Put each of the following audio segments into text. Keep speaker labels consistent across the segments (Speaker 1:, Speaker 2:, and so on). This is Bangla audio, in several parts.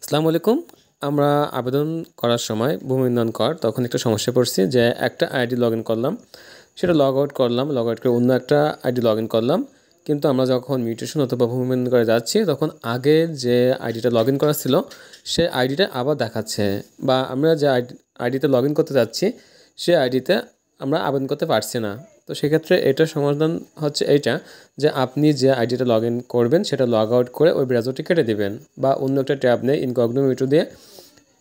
Speaker 1: আসসালামু আলাইকুম। আমরা আবেদন করার সময় ভূমি উন্নয়ন কর তখন একটা সমস্যায় পড়ছি যে একটা আইডি লগ ইন করলাম, সেটা লগ আউট করলাম, লগ আউট করে অন্য একটা আইডি লগ ইন করলাম। কিন্তু আমরা যখন মিউটেশন অথবা ভূমি উন্নয়ন করে যাচ্ছি তখন আগের যে আইডিটা লগ ইন করা ছিল সে আইডিটা আবার দেখাচ্ছে, বা আমরা যে আইডিতে লগ ইন করতে যাচ্ছি সে আইডিতে আমরা আবেদন করতে পারছি না। তো সেক্ষেত্রে এটার সমাধান হচ্ছে এইটা, যে আপনি যে আইডিটা লগ ইন করবেন সেটা লগ আউট করে ওই ব্রাউজারটি কেটে দিবেন, বা অন্য একটা ট্যাব নিয়ে ইনকগনো মোড দিয়ে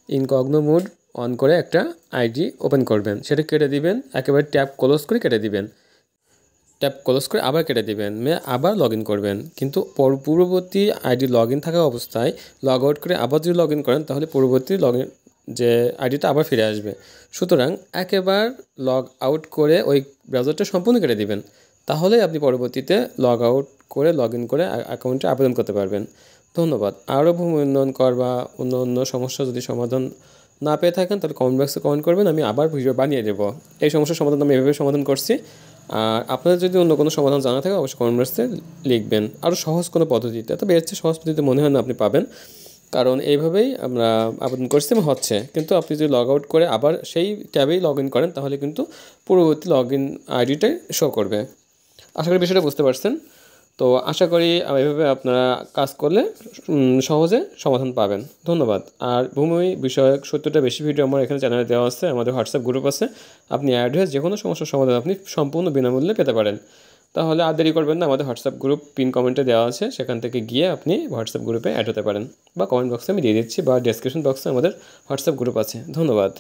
Speaker 1: ইনকগনো মোড অন করে একটা আইডি ওপেন করবেন, সেটা কেটে দিবেন, একেবারে ট্যাব ক্লোজ করে কেটে দিবেন, ট্যাব ক্লোজ করে আবার কেটে দিবেন, আবার লগ ইন করবেন। কিন্তু পূর্ববর্তী আইডি লগ ইন থাকা অবস্থায় লগ আউট করে আবার যদি লগ ইন করেন তাহলে পূর্ববর্তী লগ ইন যে আইডিটা আবার ফিরে আসবে। সুতরাং একেবার লগ আউট করে ওই ব্রাউজারটা সম্পূর্ণ কেটে দিবেন, তাহলেই আপনি পরবর্তীতে লগ আউট করে লগ ইন করে অ্যাকাউন্টে আবেদন করতে পারবেন। ধন্যবাদ। আরও ভূমি উন্নয়ন কর বা অন্য অন্য সমস্যা যদি সমাধান না পেয়ে থাকেন তাহলে কমেন্ট বক্সে কমেন্ট করবেন, আমি আবার ভিডিও বানিয়ে দেবো। এই সমস্যার সমাধান আমি এভাবে সমাধান করছি। আর আপনাদের যদি অন্য কোনো সমাধান জানা থাকে অবশ্যই কমেন্ট বক্সে লিখবেন আরও সহজ কোনো পদ্ধতিতে। তবে এর চেয়ে সহজ পদ্ধতিতে মনে হয় না আপনি পাবেন, কারণ এইভাবেই আমরা আবেদন করছি এবং হচ্ছে। কিন্তু আপনি যদি লগ আউট করে আবার সেই ট্যাবেই লগ ইন করেন তাহলে কিন্তু পূর্ববর্তী লগ ইন আইডিটাই শো করবে। আশা করি বিষয়টা বুঝতে পারছেন। তো আশা করি এভাবে আপনারা কাজ করলে সহজে সমাধান পাবেন। ধন্যবাদ। আর ভূমি বিষয়ক 70টা বেশি ভিডিও আমার এখানে চ্যানেলে দেওয়া আছে, আমাদের হোয়াটসঅ্যাপ গ্রুপ আছে, আপনি অ্যাড হয়ে যে কোনো সমস্যার সমাধান আপনি সম্পূর্ণ বিনামূল্যে পেতে পারেন। তাহলে আর দেরি করবেন না, আমাদের হোয়াটসঅ্যাপ গ্রুপ পিন কমেন্টে দেওয়া আছে, সেখান থেকে গিয়ে আপনি হোয়াটসঅ্যাপ গ্রুপে অ্যাড হতে পারেন, বা কমেন্ট বক্সে আমি দিয়ে দিচ্ছি, বা ডেসক্রিপশন বক্সে আমাদের হোয়াটসঅ্যাপ গ্রুপ আছে। ধন্যবাদ।